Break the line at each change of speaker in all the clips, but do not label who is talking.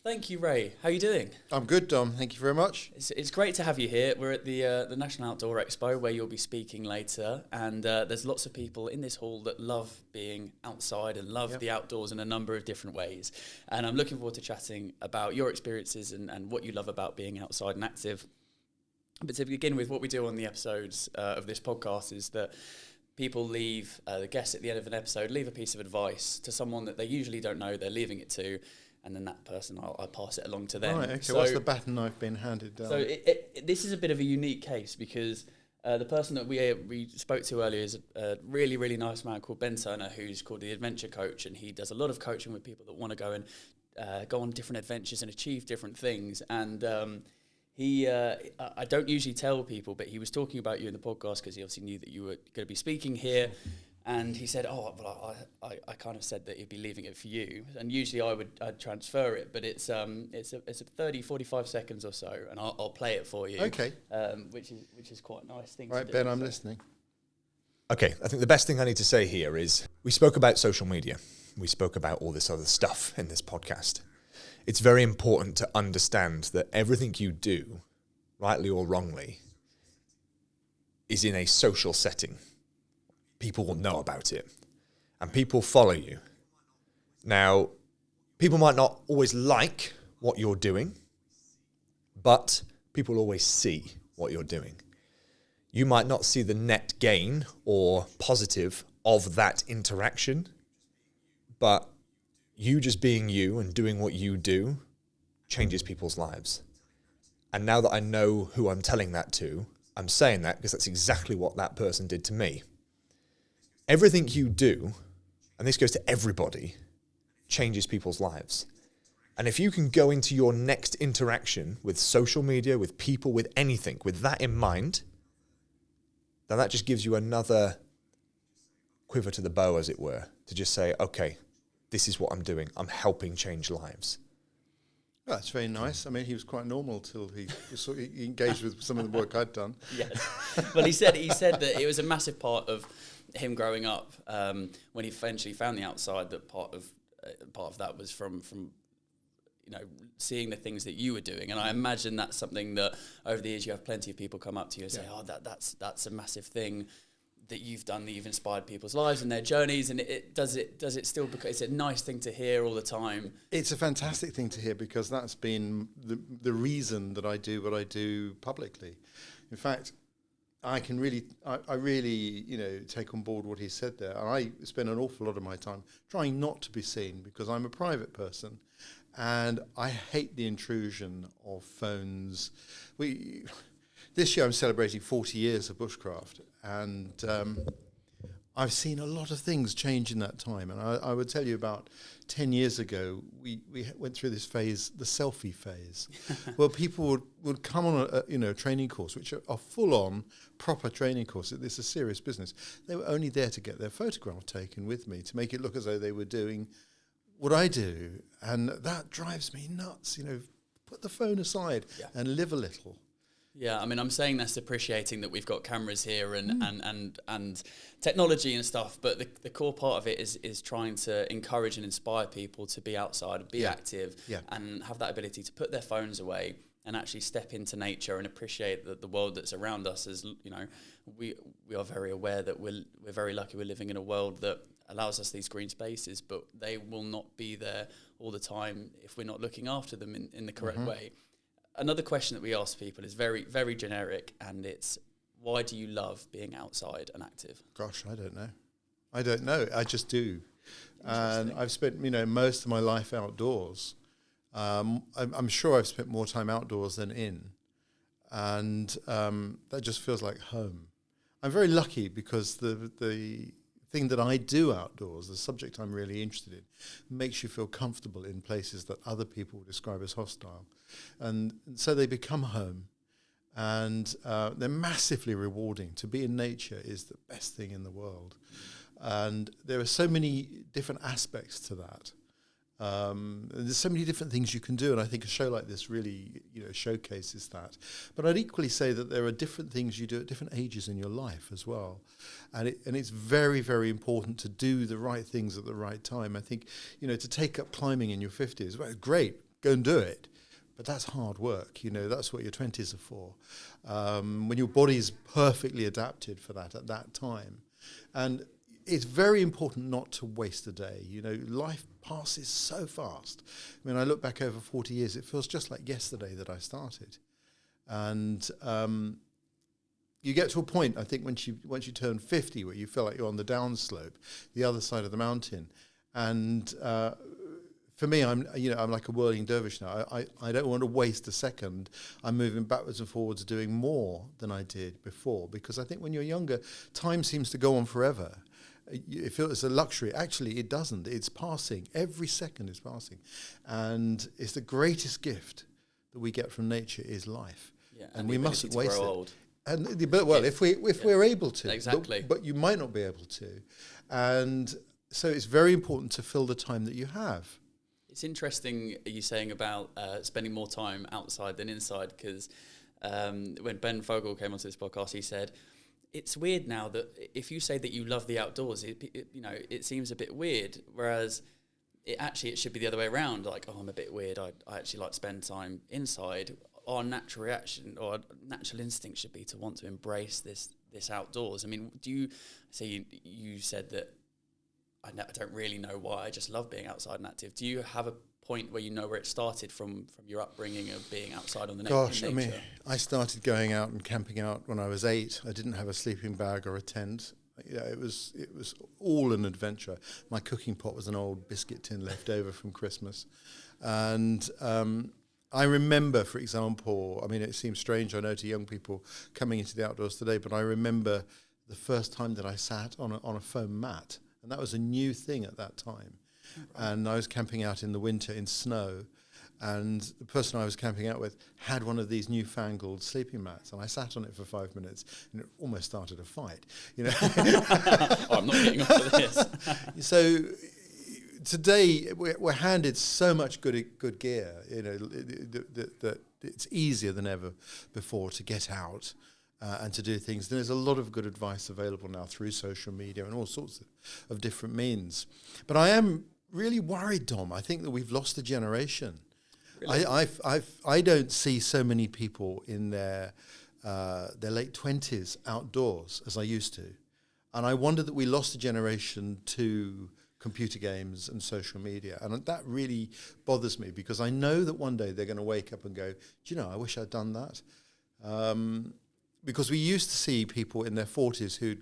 Thank you, Ray. How are you doing?
I'm good, Dom. Thank you very much.
It's great to have you here. We're at the National Outdoor Expo where you'll be speaking later, and there's lots of people in this hall that love being outside and love the outdoors in a number of different ways. And I'm looking forward to chatting about your experiences and what you love about being outside and active. But to begin with, what we do on the episodes of this podcast is that people leave, the guests at the end of an episode leave a piece of advice to someone that they usually don't know they're leaving it to. And then that person, I'll pass it along to them.
Right, okay.
So,
what's the baton I've been handed down?
So this is a bit of a unique case because the person that we spoke to earlier is a really, really nice man called Ben Turner, who's called the Adventure Coach, and he does a lot of coaching with people that want to go and go on different adventures and achieve different things. And I don't usually tell people, but he was talking about you in the podcast because he obviously knew that you were going to be speaking here. And he said, well, I kind of said that he'd be leaving it for you. And usually I'd transfer it, but it's a 30, 45 seconds or so, and I'll play it for you.
Okay.
Which is quite a nice thing
to do.
Right,
Ben, I'm listening.
Okay, I think the best thing I need to say here is we spoke about social media. We spoke about all this other stuff in this podcast. It's very important to understand that everything you do, rightly or wrongly, is in a social setting. People will know about it and people follow you. Now, people might not always like what you're doing, but people always see what you're doing. You might not see the net gain or positive of that interaction, but you just being you and doing what you do changes people's lives. And now that I know who I'm telling that to, I'm saying that because that's exactly what that person did to me. Everything you do, and this goes to everybody, changes people's lives. And if you can go into your next interaction with social media, with people, with anything, with that in mind, then that just gives you another quiver to the bow, as it were, to just say, okay, this is what I'm doing. I'm helping change lives.
Well, that's very nice. I mean, he was quite normal till he engaged with some of the work I'd done.
Yes. Well, he said that it was a massive part of him growing up when he eventually found the outside. That part of that was from seeing the things that you were doing, and I imagine that's something that over the years you have plenty of people come up to you and say, "Oh, that's a massive thing that you've done, that you've inspired people's lives and their journeys." And does it still, because it's a nice thing to hear all the time.
It's a fantastic thing to hear because that's been the reason that I do what I do publicly. In fact, I really take on board what he said there. And I spend an awful lot of my time trying not to be seen because I'm a private person and I hate the intrusion of phones. This year I'm celebrating 40 years of bushcraft, and I've seen a lot of things change in that time. And I would tell you about 10 years ago, we went through this phase, the selfie phase, where people would come on a training course, which are full-on, proper training courses. This is a serious business. They were only there to get their photograph taken with me, to make it look as though they were doing what I do. And that drives me nuts. Put the phone aside and live a little.
Yeah, I mean, I'm saying that's appreciating that we've got cameras here and technology and stuff, but the core part of it is trying to encourage and inspire people to be outside, be active, and have that ability to put their phones away and actually step into nature and appreciate the world that's around us. As we are very aware that we're very lucky we're living in a world that allows us these green spaces, but they will not be there all the time if we're not looking after them in the correct way. Another question that we ask people is very, very generic, and it's, why do you love being outside and active?
Gosh, I don't know. I just do. And I've spent, most of my life outdoors. I'm sure I've spent more time outdoors than in. And that just feels like home. I'm very lucky because the thing that I do outdoors, the subject I'm really interested in, makes you feel comfortable in places that other people would describe as hostile. And so they become home, and they're massively rewarding. To be in nature is the best thing in the world. And there are so many different aspects to that. There's so many different things you can do, and I think a show like this really, showcases that. But I'd equally say that there are different things you do at different ages in your life as well, and it's very, very important to do the right things at the right time. I think, to take up climbing in your 50s, well, great, go and do it. But that's hard work, you know, that's what your 20s are for. When your body's perfectly adapted for that at that time. And it's very important not to waste a day. You know, life passes so fast. I mean, I look back over 40 years, it feels just like yesterday that I started. And you get to a point, I think, once you turn 50, where you feel like you're on the downslope, the other side of the mountain. And for me, I'm like a whirling dervish now. I don't want to waste a second. I'm moving backwards and forwards, doing more than I did before, because I think when you're younger, time seems to go on forever. You feel it's a luxury. Actually, it doesn't. It's passing. Every second is passing. And it's the greatest gift that we get from nature is life.
Yeah,
and we mustn't waste it.
Old.
And if we're able to,
exactly.
but you might not be able to. And so it's very important to fill the time that you have.
It's interesting you saying about spending more time outside than inside, because when Ben Fogel came onto this podcast, he said, it's weird now that if you say that you love the outdoors, it seems a bit weird, whereas it should be the other way around. Like, oh, I'm a bit weird. I actually like to spend time inside. Our natural reaction or natural instinct should be to want to embrace this outdoors. I mean, do you say you said that I don't really know why, I just love being outside and active. Do you have a point where you know where it started from your upbringing of being outside on the nature?
Gosh, I mean, I started going out and camping out when I was 8. I didn't have a sleeping bag or a tent. Yeah, it was all an adventure. My cooking pot was an old biscuit tin left over from Christmas. And I remember, for example, I mean, it seems strange, I know, to young people coming into the outdoors today, but I remember the first time that I sat on a foam mat. And that was a new thing at that time. And I was camping out in the winter in snow, and the person I was camping out with had one of these newfangled sleeping mats, and I sat on it for 5 minutes, and it almost started a fight. You know,
oh, I'm not getting up to this.
So today we're handed so much good gear. You know, that it's easier than ever before to get out. And to do things. There's a lot of good advice available now through social media and all sorts of different means. But I am really worried, Dom. I think that we've lost a generation. Really? I don't see so many people in their late 20s outdoors as I used to. And I wonder that we lost a generation to computer games and social media. And that really bothers me, because I know that one day they're going to wake up and go, do you know, I wish I'd done that. Because we used to see people in their 40s who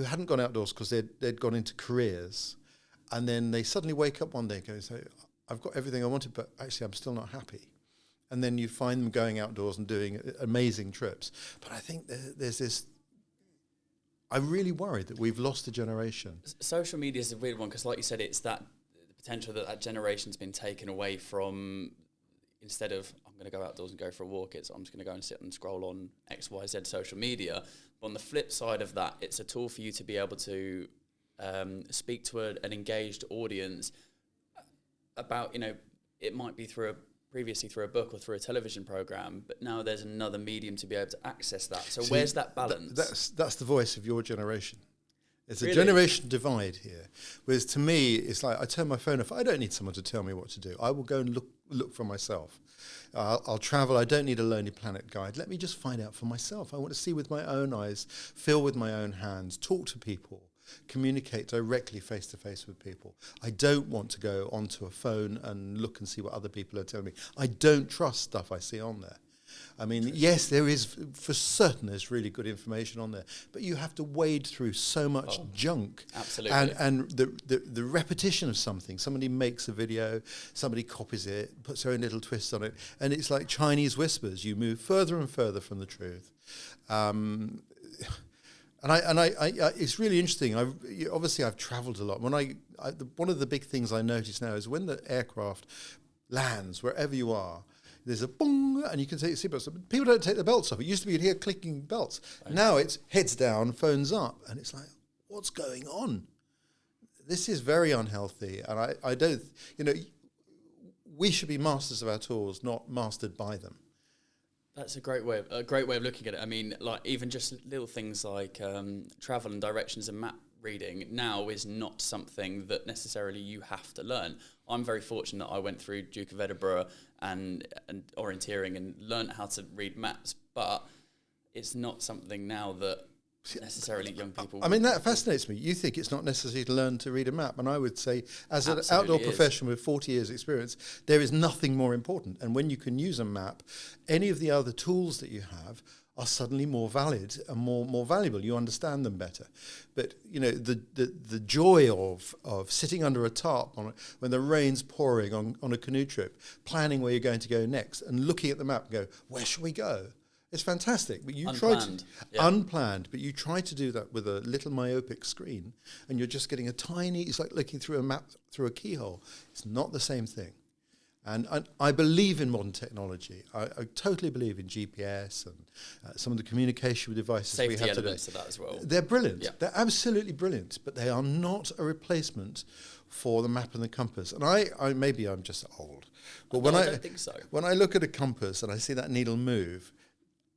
hadn't gone outdoors because they'd gone into careers, and then they suddenly wake up one day and go, so I've got everything I wanted, but actually I'm still not happy. And then you find them going outdoors and doing amazing trips. But I think there's this, I'm really worried that we've lost a generation. Social
media is a weird one, because like you said, it's that the potential that generation's been taken away from. Instead of, I'm going to go outdoors and go for a walk, I'm just going to go and sit and scroll on XYZ social media. But on the flip side of that, it's a tool for you to be able to speak to an engaged audience about, you know, it might be previously through a book or through a television program, but now there's another medium to be able to access that. So where's that balance?
That's the voice of your generation. It's a generation divide here. Whereas to me, it's like I turn my phone off. I don't need someone to tell me what to do. I will go and look for myself. I'll travel. I don't need a Lonely Planet guide. Let me just find out for myself. I want to see with my own eyes, feel with my own hands, talk to people, communicate directly face-to-face with people. I don't want to go onto a phone and look and see what other people are telling me. I don't trust stuff I see on there. I mean, yes, there is, for certain, there's really good information on there, but you have to wade through so much junk.
Absolutely.
And the repetition of something. Somebody makes a video, somebody copies it, puts their own little twist on it, and it's like Chinese whispers. You move further and further from the truth. And it's really interesting. Obviously, I've travelled a lot. One of the big things I notice now is when the aircraft lands, wherever you are, there's a bong, and you can take your seatbelts off. People don't take their belts off. It used to be you'd hear clicking belts. Right. Now it's heads down, phones up, and it's like, what's going on? This is very unhealthy, and I don't, we should be masters of our tools, not mastered by them.
That's a great way of looking at it. I mean, like even just little things like travel and directions and reading now is not something that necessarily you have to learn. I'm very fortunate I went through Duke of Edinburgh and orienteering and learned how to read maps, but it's not something now that necessarily young people...
I mean, that fascinates me. You think it's not necessary to learn to read a map, and I would say, as an
Absolutely
outdoor professional with 40 years experience, there is nothing more important. And when you can use a map, any of the other tools that you have are suddenly more valid and more valuable. You understand them better. But, you know, the joy of sitting under a tarp when the rain's pouring on a canoe trip, planning where you're going to go next, and looking at the map and go, where should we go? It's fantastic. But you unplanned, but you try to do that with a little myopic screen, and you're just getting it's like looking through a map through a keyhole. It's not the same thing. And I believe in modern technology. I totally believe in GPS and some of the communication devices
Safety
we have today.
elements of that as well.
They're brilliant.
Yeah.
They're absolutely brilliant, but they are not a replacement for the map and the compass. And I maybe I'm just old, but
I don't think so.
When I look at a compass and I see that needle move,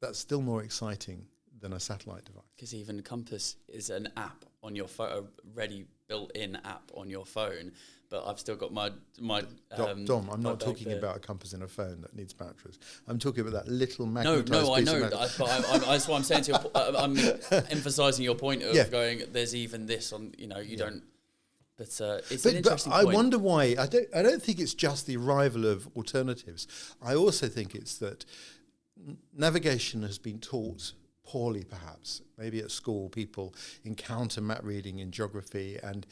that's still more exciting than a satellite device.
Because even Compass is an app on your phone, a ready built-in app on your phone. But I've still got my
Dom, I'm not talking about a compass in a phone that needs batteries. I'm talking about that little
No,
magnetized
I
piece of
know.
metal.
That's what I'm saying to you. I'm emphasising your point of
Yeah.
going, there's even this on, you know, you don't... But it's
But
an interesting
I
point.
wonder why. I don't think it's just the arrival of alternatives. I also think it's that navigation has been taught poorly, perhaps. Maybe at school people encounter map reading in geography, and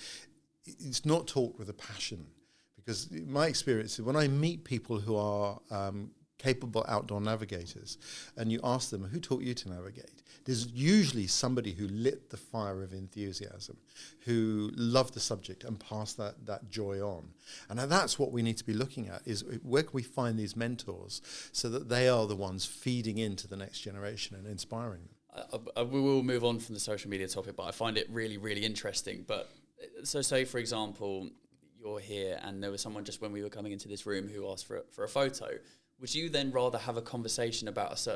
it's not taught with a passion. Because my experience is when I meet people who are capable outdoor navigators, and you ask them, who taught you to navigate? There's usually somebody who lit the fire of enthusiasm, who loved the subject and passed that joy on. And that's what we need to be looking at, is where can we find these mentors so that they are the ones feeding into the next generation and inspiring them.
We will move on from the social media topic, but I find it really, really interesting. But so say, for example, you're here and there was someone just when we were coming into this room who asked for a photo. Would you then rather have a conversation about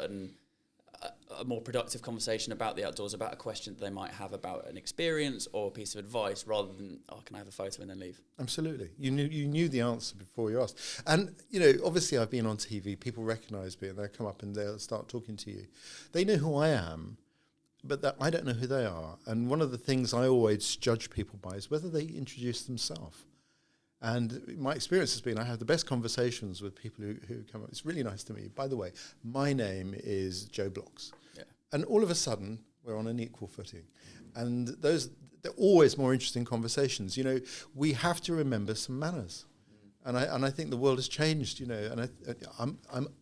a more productive conversation about the outdoors, about a question that they might have about an experience or a piece of advice, rather than, oh, can I have a photo and then leave?
Absolutely. You knew the answer before you asked. And, you know, obviously I've been on TV, people recognise me and they'll come up and they'll start talking to you. They know who I am, but I don't know who they are. And one of the things I always judge people by is whether they introduce themselves. And my experience has been I have the best conversations with people who come up. It's really nice to meet you. By the way, my name is Joe Blocks. Yeah. And all of a sudden, we're on an equal footing. And they're always more interesting conversations. You know, we have to remember some manners. And I think the world has changed, you know, and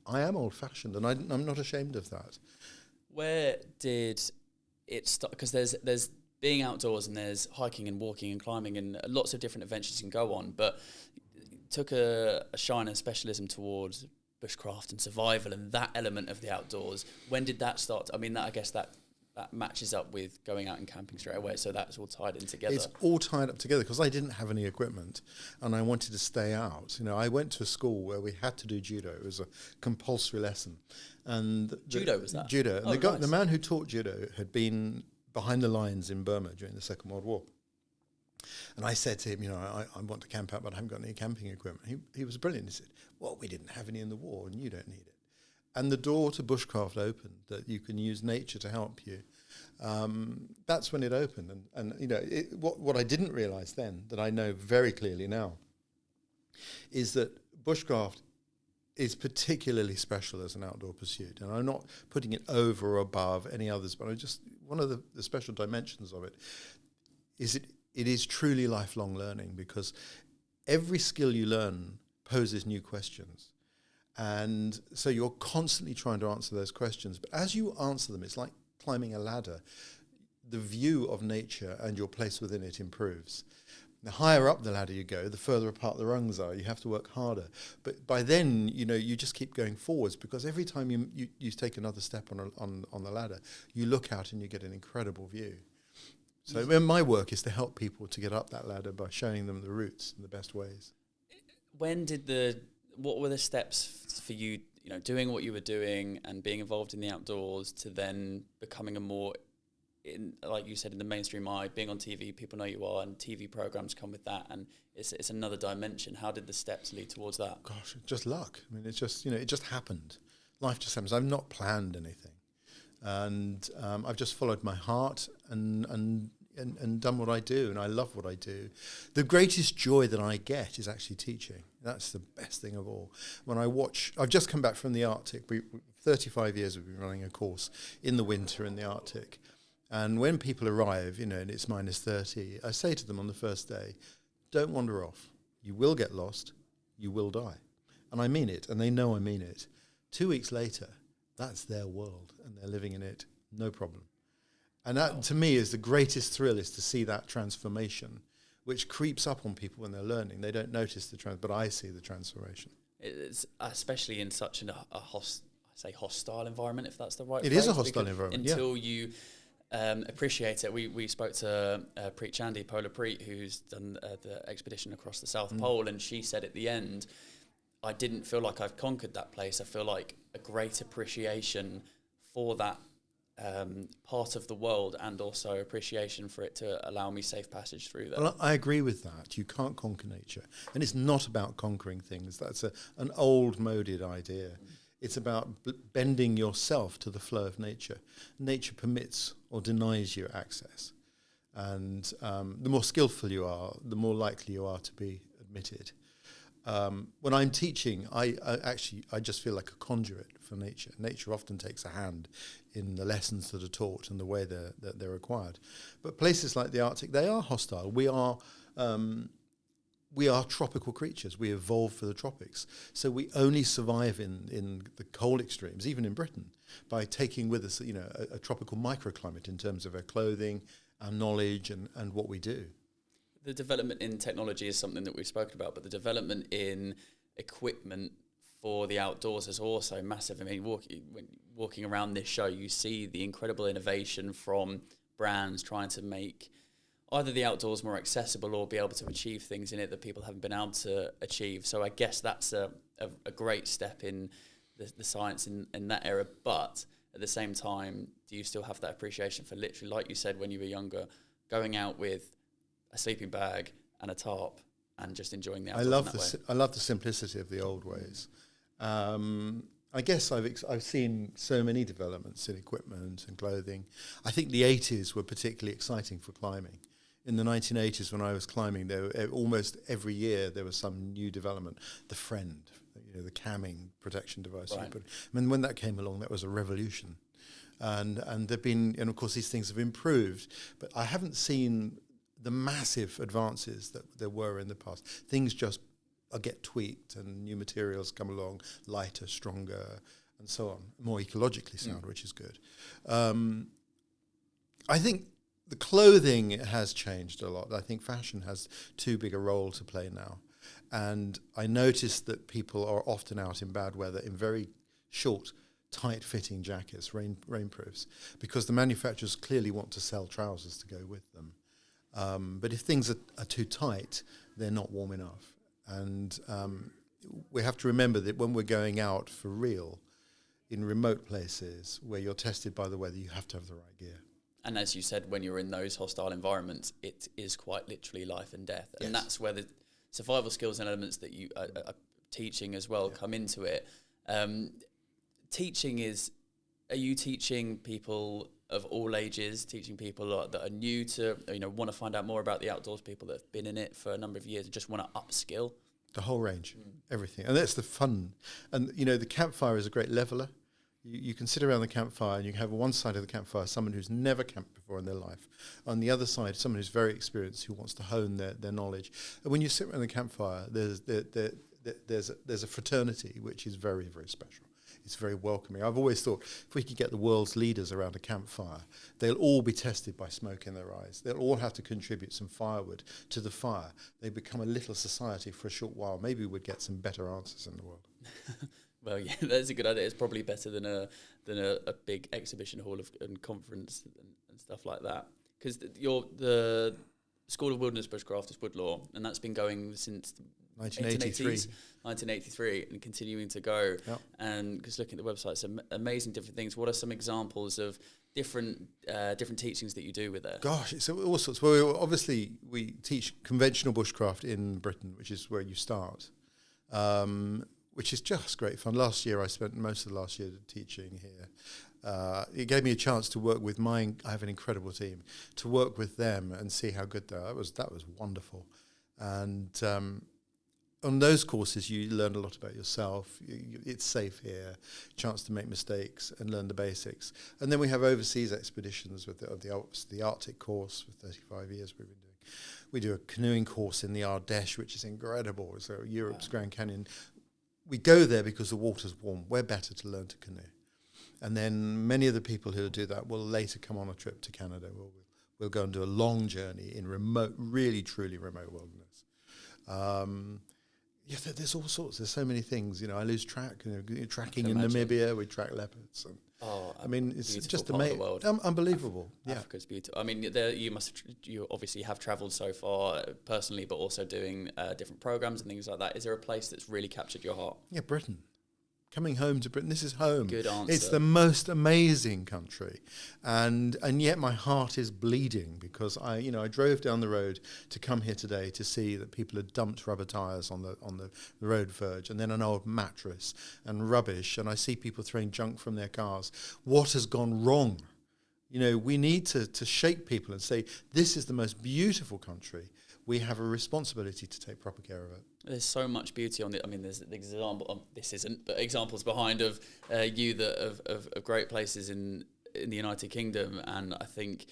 I am old-fashioned, and I'm not ashamed of that.
Where did it start? Because there's being outdoors and there's hiking and walking and climbing and lots of different adventures you can go on, but it took a shine and specialism towards bushcraft and survival and that element of the outdoors. When did that start? I mean, I guess that matches up with going out and camping straight away, so that's all tied in together.
It's all tied up together because I didn't have any equipment and I wanted to stay out. You know, I went to a school where we had to do judo. It was a compulsory lesson. And
judo was that?
Judo. And
nice.
The man who taught judo had been behind the lines in Burma during the Second World War. And I said to him, you know, I want to camp out, but I haven't got any camping equipment. He was brilliant. He said, well, we didn't have any in the war and you don't need it. And the door to bushcraft opened, that you can use nature to help you. That's when it opened. And you know, what I didn't realise then, that I know very clearly now, is that bushcraft is particularly special as an outdoor pursuit. And I'm not putting it over or above any others, but one of the special dimensions of it is it is truly lifelong learning, because every skill you learn poses new questions. And so you're constantly trying to answer those questions. But as you answer them, it's like climbing a ladder. The view of nature and your place within it improves. The higher up the ladder you go, the further apart the rungs are. You have to work harder. But by then, you know, you just keep going forwards, because every time you take another step on the ladder, you look out and you get an incredible view. So my work is to help people to get up that ladder by showing them the routes and the best ways.
What were the steps for you, you know, doing what you were doing and being involved in the outdoors, to then becoming a more in, like you said, in the mainstream eye, being on TV, people know you are, and TV programs come with that, and it's another dimension. How did the steps lead towards that?
Gosh, just luck. I mean, it's just, it just happened. Life just happens. I've not planned anything, and I've just followed my heart and done what I do, and I love what I do. The greatest joy that I get is actually teaching. That's the best thing of all. When I've just come back from the Arctic. 35 years we've been running a course in the winter in the Arctic. And when people arrive, and it's minus 30, I say to them on the first day, don't wander off. You will get lost. You will die. And I mean it, and they know I mean it. 2 weeks later, that's their world, and they're living in it, no problem. And that, to me, is the greatest thrill, is to see that transformation, which creeps up on people when they're learning. They don't notice but I see the transformation.
It's especially in such a hostile environment, if that's the right
phrase. It is a hostile environment,
until you appreciate it. We spoke to Preet Chandy, Polar Preet, who's done the expedition across the South Pole, and she said at the end, I didn't feel like I've conquered that place. I feel like a great appreciation for that part of the world, and also appreciation for it to allow me safe passage through there.
Well, I agree with that. You can't conquer nature. And it's not about conquering things. That's an old, moded idea. It's about bending yourself to the flow of nature. Nature permits or denies you access. And the more skillful you are, the more likely you are to be admitted. When I'm teaching, I just feel like a conduit for nature. Nature often takes a hand in the lessons that are taught and the way they're required. But places like the Arctic, they are hostile. We are tropical creatures. We evolved for the tropics. So we only survive in the cold extremes, even in Britain, by taking with us a tropical microclimate in terms of our clothing, our knowledge, and what we do.
The development in technology is something that we've spoken about, but the development in equipment for the outdoors is also massive. I mean, walking around this show, you see the incredible innovation from brands trying to make either the outdoors more accessible or be able to achieve things in it that people haven't been able to achieve. So I guess that's a great step in the science in that era. But at the same time, do you still have that appreciation for literally, like you said when you were younger, going out with a sleeping bag and a tarp and just enjoying the outdoors?
I love the simplicity of the old ways. I guess I've seen so many developments in equipment and clothing. I think the 80s were particularly exciting for climbing. In the 1980s, when I was climbing, almost every year there was some new development. The Friend, the camming protection device.
Right.
When that came along, that was a revolution. And of course these things have improved, but I haven't seen the massive advances that there were in the past. Things just get tweaked and new materials come along, lighter, stronger, and so on, more ecologically sound, which is good. I think the clothing has changed a lot. I think fashion has too big a role to play now. And I noticed that people are often out in bad weather in very short, tight-fitting jackets, rainproofs, because the manufacturers clearly want to sell trousers to go with them. But if things are too tight, they're not warm enough. And we have to remember that when we're going out for real, in remote places where you're tested by the weather, you have to have the right gear.
And as you said, when you're in those hostile environments, it is quite literally life and death.
Yes.
And that's where the survival skills and elements that you are teaching as well come into it. Teaching are you teaching people of all ages, teaching people that are new to, want to find out more about the outdoors, people that have been in it for a number of years and just want to upskill?
The whole range, everything. And that's the fun. And, the campfire is a great leveler. You can sit around the campfire and you have on one side of the campfire someone who's never camped before in their life. On the other side, someone who's very experienced who wants to hone their knowledge. And when you sit around the campfire, there's a fraternity which is very, very special. It's very welcoming. I've always thought if we could get the world's leaders around a campfire, they'll all be tested by smoke in their eyes. They'll all have to contribute some firewood to the fire. They become a little society for a short while. Maybe we'd get some better answers in the world.
Well, yeah, that's a good idea. It's probably better than a big exhibition hall and conference and stuff like that. Because the School of Wilderness Bushcraft is Woodlaw, and that's been going since
1983.
1983, and continuing to go.
Yep.
And because looking at the website, some amazing different things. What are some examples of different teachings that you do with it?
Gosh, it's all sorts. Well, obviously, we teach conventional bushcraft in Britain, which is where you start, which is just great fun. Last year, I spent most of the last year teaching here. It gave me a chance to work with I have an incredible team, to work with them and see how good they are. That was wonderful. And on those courses, you learn a lot about yourself. It's safe here, chance to make mistakes and learn the basics. And then we have overseas expeditions with the Arctic course for 35 years we've been doing. We do a canoeing course in the Ardèche, which is incredible. So Europe's Grand Canyon. We go there because the water's warm. We're better to learn to canoe. And then many of the people who do that will later come on a trip to Canada. We'll go and do a long journey in remote, really, truly remote wilderness. There's all sorts. There's so many things. I lose track. Tracking in Namibia, we track leopards. And it's just amazing. Unbelievable. Yeah.
Africa's beautiful. I mean, you obviously have travelled so far personally, but also doing different programs and things like that. Is there a place that's really captured your heart?
Yeah, Britain. Coming home to Britain, this is home.
Good answer.
It's the most amazing country, and yet my heart is bleeding because I drove down the road to come here today to see that people had dumped rubber tyres on the road verge, and then an old mattress and rubbish, and I see people throwing junk from their cars. What has gone wrong? We need to shake people and say this is the most beautiful country. We have a responsibility to take proper care of it.
There's so much beauty on it. I mean, there's the example. This isn't, but examples behind of great places in the United Kingdom. And I think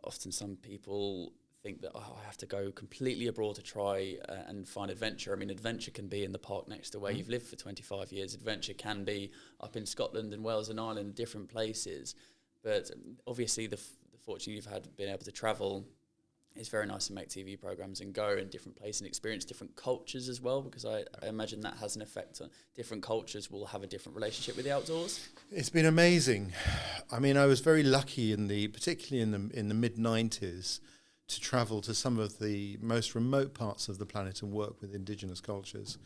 often some people think that I have to go completely abroad to try and find adventure. I mean, adventure can be in the park next to where you've lived for 25 years. Adventure can be up in Scotland and Wales and Ireland, different places. But obviously, the fortune you've had being able to travel. It's very nice to make TV programs and go in different places and experience different cultures as well, because I imagine that has an effect on different cultures will have a different relationship with the outdoors.
It's been amazing. I mean, I was very lucky particularly in the mid-90s to travel to some of the most remote parts of the planet and work with indigenous cultures.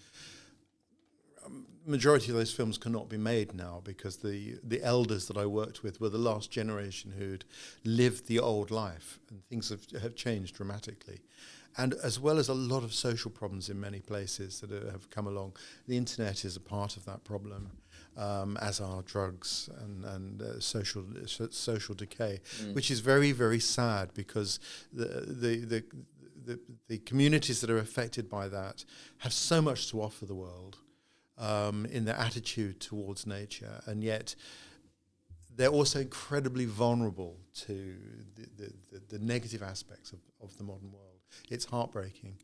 Majority of those films cannot be made now because the elders that I worked with were the last generation who'd lived the old life, and things have changed dramatically. And as well as a lot of social problems in many places that have come along, the internet is a part of that problem, as are drugs and social decay, which is very, very sad because the communities that are affected by that have so much to offer the world. In their attitude towards nature, and yet they're also incredibly vulnerable to the negative aspects of the modern world. It's heartbreaking,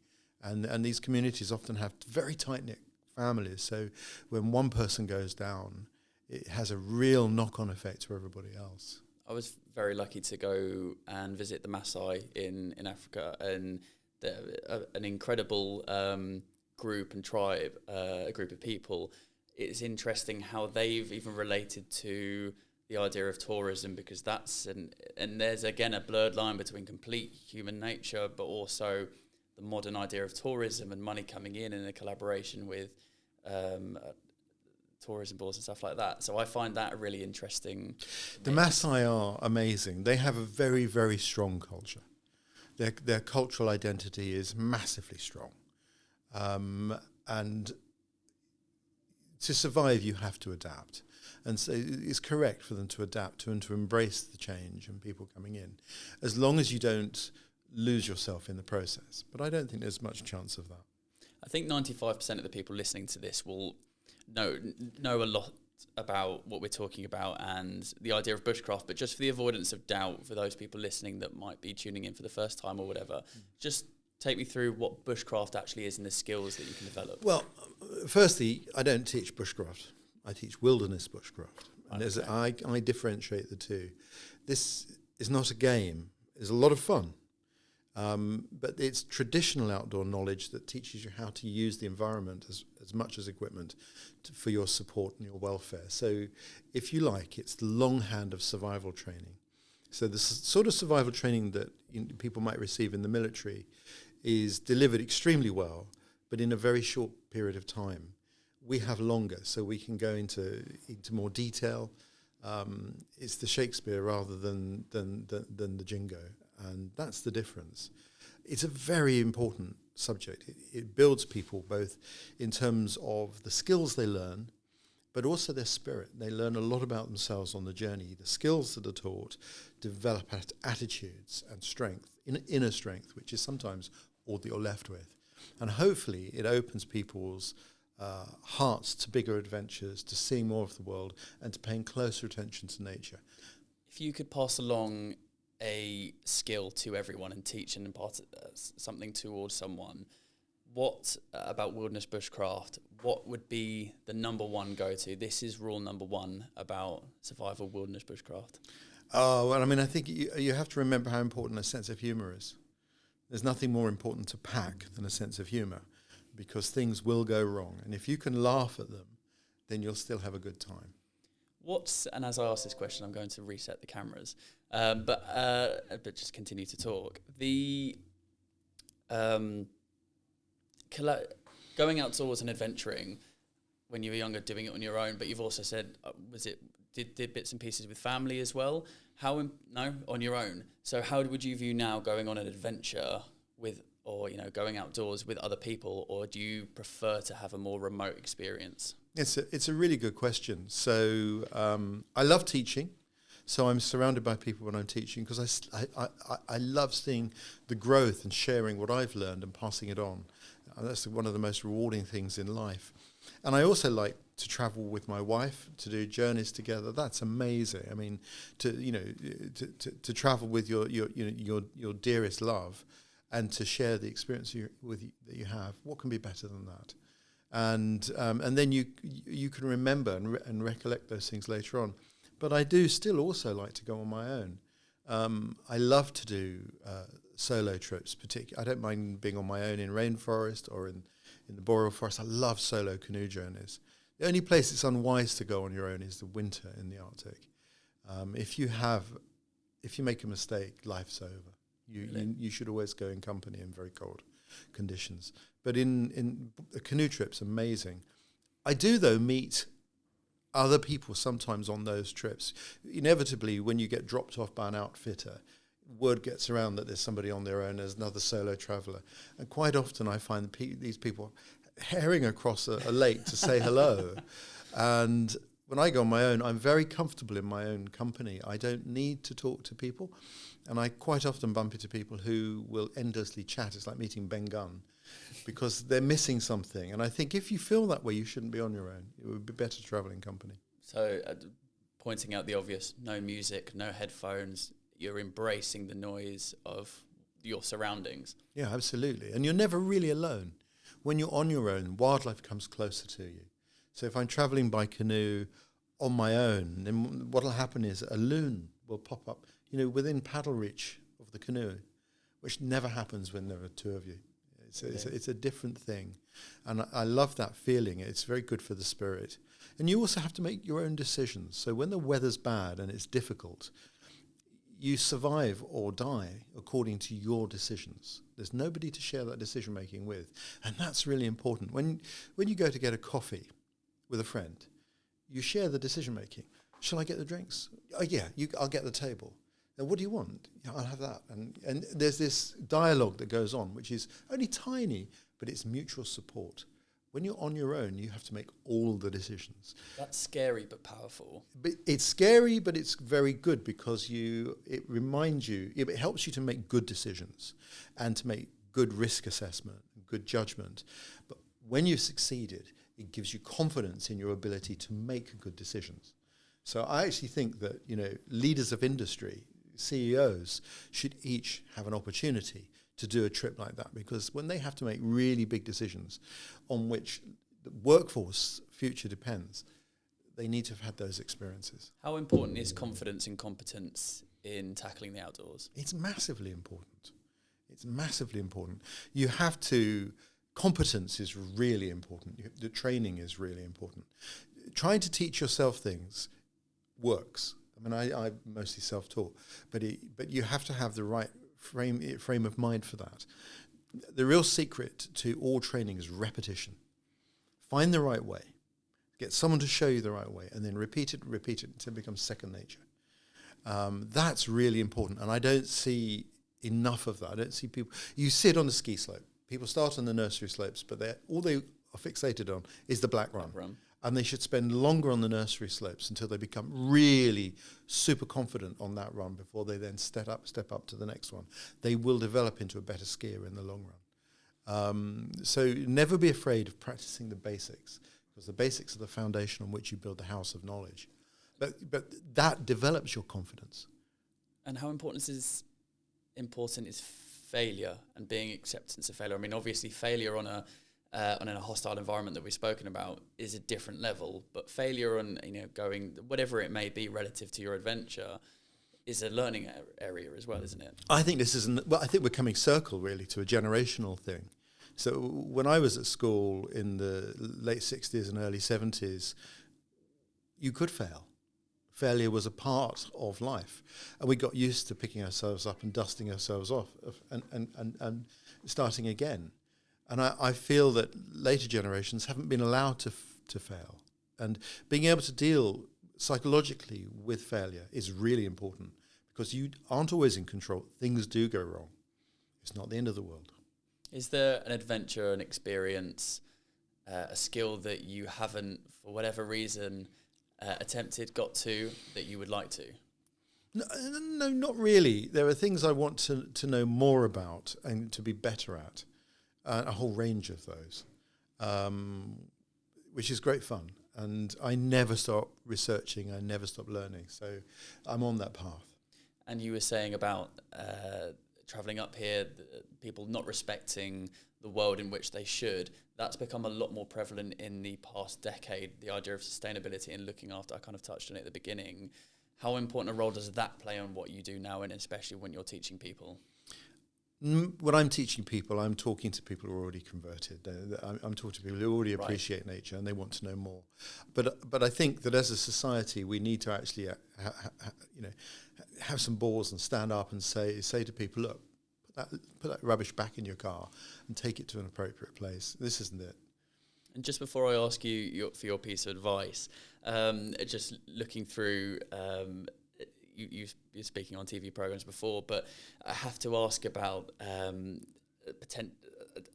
and these communities often have very tight-knit families, so when one person goes down, it has a real knock-on effect to everybody else.
I was very lucky to go and visit the Maasai in Africa, and an incredible group and tribe, a group of people. It's interesting how they've even related to the idea of tourism, because and there's again a blurred line between complete human nature but also the modern idea of tourism and money coming in a collaboration with tourism boards and stuff like that. So I find that a really interesting.
The Maasai are amazing. They have a very, very strong culture. Their cultural identity is massively strong. And to survive, you have to adapt. And so it's correct for them to adapt to and to embrace the change and people coming in, as long as you don't lose yourself in the process. But I don't think there's much chance of that.
I think 95% of the people listening to this will know a lot about what we're talking about and the idea of bushcraft, but just for the avoidance of doubt for those people listening that might be tuning in for the first time or whatever, just take me through what bushcraft actually is and the skills that you can develop.
Well, firstly, I don't teach bushcraft. I teach wilderness bushcraft. And I differentiate the two. This is not a game. It's a lot of fun. But it's traditional outdoor knowledge that teaches you how to use the environment as much as equipment for your support and your welfare. So if you like, it's the longhand of survival training. So the sort of survival training that people might receive in the military is delivered extremely well, but in a very short period of time. We have longer, so we can go into more detail. It's the Shakespeare rather than the Jingo, and that's the difference. It's a very important subject. It builds people both in terms of the skills they learn, but also their spirit. They learn a lot about themselves on the journey. The skills that are taught develop attitudes and strength, inner strength, which is sometimes all that you're left with. And hopefully it opens people's hearts to bigger adventures, to seeing more of the world, and to paying closer attention to nature.
If you could pass along a skill to everyone and teach and impart something towards someone, what about Wilderness Bushcraft, what would be the number one go-to? This is rule number one about survival Wilderness Bushcraft.
Oh, well, I mean, I think you have to remember how important a sense of humour is. There's nothing more important to pack than a sense of humour, because things will go wrong. And if you can laugh at them, then you'll still have a good time.
And as I ask this question, I'm going to reset the cameras, but just continue to talk. Going outdoors and adventuring when you were younger, doing it on your own, but you've also said, did bits and pieces with family as well? No, on your own. So how would you view now going on an adventure with, or going outdoors with other people, or do you prefer to have a more remote experience?
It's a really good question. So I love teaching. So I'm surrounded by people when I'm teaching, because I love seeing the growth and sharing what I've learned and passing it on. And that's one of the most rewarding things in life. And I also like to travel with my wife, to do journeys together. That's amazing. I mean, to travel with your dearest love, and to share the experience that you have. What can be better than that? And then you can remember and recollect those things later on. But I do still also like to go on my own. I love to do solo trips, particularly. I don't mind being on my own in rainforest or in the boreal forest. I love solo canoe journeys. The only place it's unwise to go on your own is the winter in the Arctic. If you make a mistake, life's over. You should always go in company in very cold conditions. But in a canoe trip's amazing. I do, though, meet other people sometimes on those trips. Inevitably, when you get dropped off by an outfitter, word gets around that there's somebody on their own, there's another solo traveller. And quite often I find these people herring across a lake to say hello. And when I go on my own, I'm very comfortable in my own company. I don't need to talk to people. And I quite often bump into people who will endlessly chat. It's like meeting Ben Gunn, because they're missing something. And I think if you feel that way, you shouldn't be on your own. It would be better to travel in company.
So pointing out the obvious, no music, no headphones, you're embracing the noise of your surroundings.
Yeah, absolutely. And you're never really alone. When you're on your own, wildlife comes closer to you. So if I'm traveling by canoe on my own, then what will happen is a loon will pop up, within paddle reach of the canoe, which never happens when there are two of you. It's a different thing. And I love that feeling. It's very good for the spirit. And you also have to make your own decisions. So when the weather's bad and it's difficult, you survive or die according to your decisions. There's nobody to share that decision-making with. And that's really important. When you go to get a coffee with a friend, you share the decision-making. Shall I get the drinks? Oh, yeah, I'll get the table. Now, what do you want? Yeah, I'll have that. And there's this dialogue that goes on, which is only tiny, but it's mutual support. When you're on your own, you have to make all the decisions.
That's scary but powerful.
But it's scary, but it's very good, because it reminds you, it helps you to make good decisions and to make good risk assessment, good judgment. But when you've succeeded, it gives you confidence in your ability to make good decisions. So I actually think that, leaders of industry, CEOs, should each have an opportunity to do a trip like that, because when they have to make really big decisions on which the workforce future depends, they need to have had those experiences.
How important is confidence and competence in tackling the outdoors?
It's massively important. It's massively important. You have to, competence is really important. The training is really important. Trying to teach yourself things works. I mean, I'm mostly self-taught, but you have to have the right frame of mind for that. the real secret to all training is repetition. Find the right way. Get someone to show you the right way, and then repeat it until it becomes second nature. That's really important, and I don't see enough of that. I don't see people. You sit on the ski slope. People start on the nursery slopes, but all they are fixated on is the black run. And they should spend longer on the nursery slopes until they become really super confident on that run before they then step up to the next one. They will develop into a better skier in the long run. So never be afraid of practicing the basics, because the basics are the foundation on which you build the house of knowledge. But that develops your confidence.
And how important is failure and being acceptance of failure? I mean, obviously failure on a hostile environment that we've spoken about is a different level, but failure on, going whatever it may be relative to your adventure is a learning area as well, isn't it?
I think I think we're coming circle really to a generational thing. So when I was at school in the late 60s and early 70s, you could fail. Failure was a part of life, and we got used to picking ourselves up and dusting ourselves off and starting again. And I feel that later generations haven't been allowed to fail. And being able to deal psychologically with failure is really important, because you aren't always in control. Things do go wrong. It's not the end of the world.
Is there an adventure, an experience, a skill that you haven't, for whatever reason, got to, that you would like to?
No, not really. There are things I want to know more about and to be better at. A whole range of those, which is great fun. And I never stop researching, I never stop learning. So I'm on that path.
And you were saying about travelling up here, people not respecting the world in which they should. That's become a lot more prevalent in the past decade, the idea of sustainability and looking after. I kind of touched on it at the beginning. How important a role does that play on what you do now, and especially when you're teaching people?
When I'm teaching people, I'm talking to people who are already converted. I'm talking to people who already appreciate nature and they want to know more. But I think that as a society, we need to actually, have some balls and stand up and say to people, look, put that rubbish back in your car and take it to an appropriate place. This isn't it.
And just before I ask you for your piece of advice, just looking through. You're speaking on TV programs before, but I have to ask about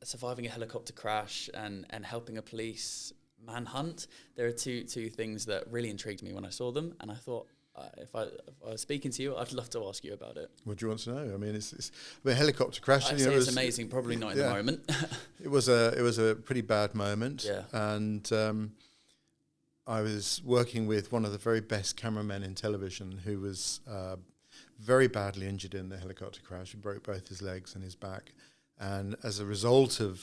surviving a helicopter crash and helping a police manhunt. There are two things that really intrigued me when I saw them, and I thought if I was speaking to you, I'd love to ask you about it.
What do you want to know? I mean, it's a helicopter crash.
I'd say it's amazing. Probably not in the moment.
It was a pretty bad moment.
Yeah.
And I was working with one of the very best cameramen in television, who was very badly injured in the helicopter crash. He broke both his legs and his back. And as a result of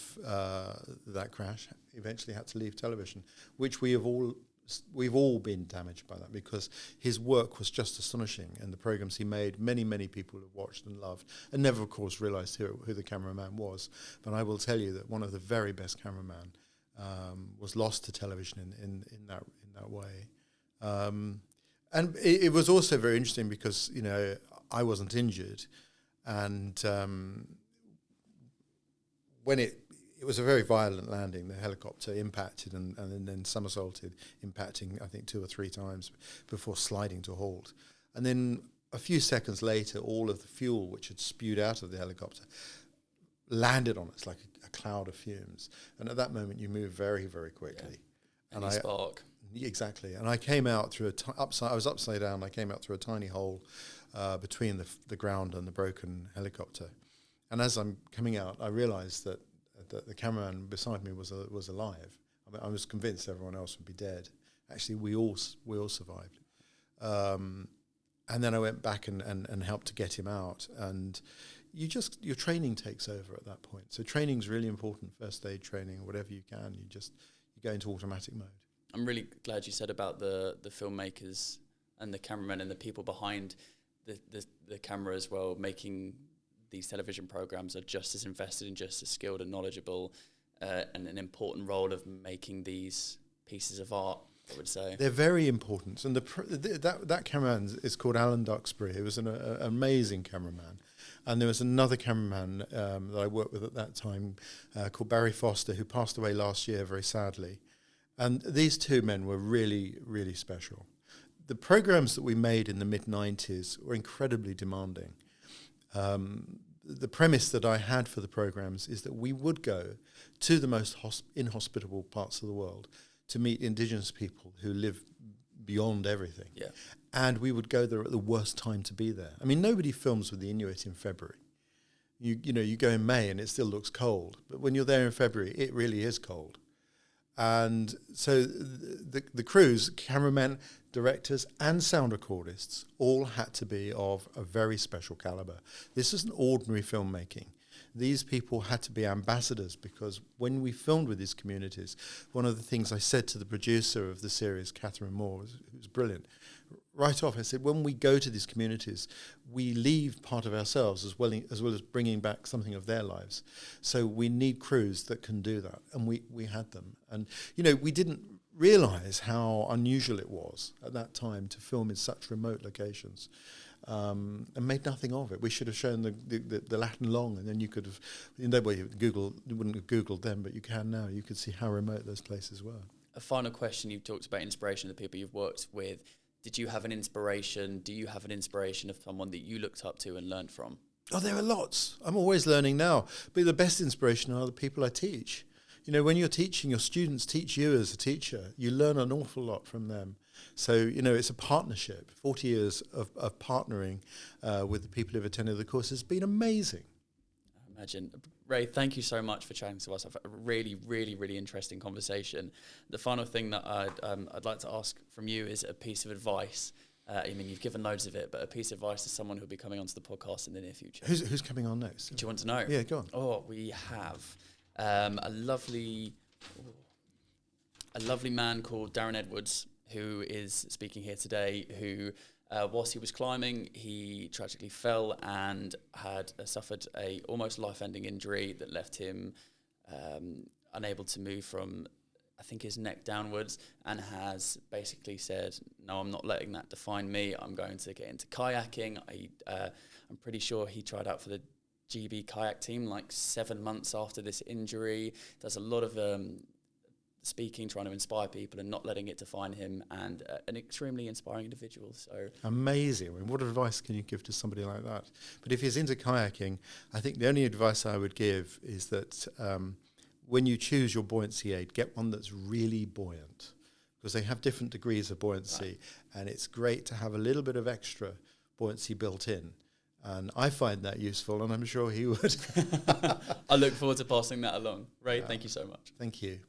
that crash, eventually had to leave television, which we've all been damaged by that, because his work was just astonishing, and the programs he made, many people have watched and loved, and never, of course, realised who the cameraman was. But I will tell you that one of the very best cameramen was lost to television in that way. And it was also very interesting because, I wasn't injured, and when it was a very violent landing, the helicopter impacted and then somersaulted, impacting, I think, 2 or 3 times before sliding to a halt. And then a few seconds later, all of the fuel which had spewed out of the helicopter landed on us like a cloud of fumes. And at that moment, you move very, very quickly.
Yeah. And spark.
Exactly. And I came out through I was upside down. I came out through a tiny hole between the ground and the broken helicopter. And as I'm coming out, I realised that the cameraman beside me was alive. I mean, I was convinced everyone else would be dead. Actually, we all survived. And then I went back and helped to get him out. And your training takes over at that point. So training's really important, first aid training, or whatever you can. You go into automatic mode.
I'm really glad you said about the filmmakers and the cameramen and the people behind the camera as well, making these television programs are just as invested and just as skilled and knowledgeable, and an important role of making these pieces of art I would say.
They're very important. And that cameraman is called Alan Duxbury. He was an amazing cameraman. And there was another cameraman that I worked with at that time called Barry Foster, who passed away last year, very sadly. And these two men were really, really special. The programs that we made in the mid-90s were incredibly demanding. The premise that I had for the programs is that we would go to the most inhospitable parts of the world to meet indigenous people who live beyond everything.
Yeah.
And we would go there at the worst time to be there. I mean, nobody films with the Inuit in February. You know, you go in May and it still looks cold. But when you're there in February, it really is cold. And so the crews, cameramen, directors and sound recordists all had to be of a very special caliber. This isn't ordinary filmmaking. These people had to be ambassadors, because when we filmed with these communities, one of the things I said to the producer of the series, Catherine Moore, who's brilliant, right off I said, when we go to these communities, we leave part of ourselves as well as bringing back something of their lives. So we need crews that can do that, and we had them. And, you know, we didn't realise how unusual it was at that time to film in such remote locations. And made nothing of it. We should have shown the Latin Long, and then you could have, in that way, you wouldn't have Googled them, but you can now. You could see how remote those places were.
A final question. You've talked about inspiration of the people you've worked with. Did you have an inspiration? Do you have an inspiration of someone that you looked up to and learned from?
Oh, there are lots. I'm always learning now. But the best inspiration are the people I teach. You know, when you're teaching, your students teach you as a teacher. You learn an awful lot from them. So, you know, it's a partnership. 40 years of partnering with the people who've attended the course has been amazing.
I imagine. Ray, thank you so much for chatting to us. I've had a really, really, really interesting conversation. The final thing that I'd like to ask from you is a piece of advice. I mean, you've given loads of it, but a piece of advice to someone who'll be coming onto the podcast in the near future.
Who's coming on next?
Do you want to know?
Yeah, go on.
Oh, we have a lovely man called Darren Edwards, who is speaking here today, who, whilst he was climbing, he tragically fell and had suffered a almost life-ending injury that left him unable to move from, I think, his neck downwards, and has basically said, no, I'm not letting that define me. I'm going to get into kayaking. I'm pretty sure he tried out for the GB kayak team like 7 months after this injury. Does a lot of speaking, trying to inspire people and not letting it define him, and an extremely inspiring individual. So
amazing. I mean, what advice can you give to somebody like that? But if he's into kayaking, I think the only advice I would give is that when you choose your buoyancy aid, get one that's really buoyant, because they have different degrees of buoyancy, right. And it's great to have a little bit of extra buoyancy built in. And I find that useful, and I'm sure he would.
I look forward to passing that along. Ray, thank you so much.
Thank you.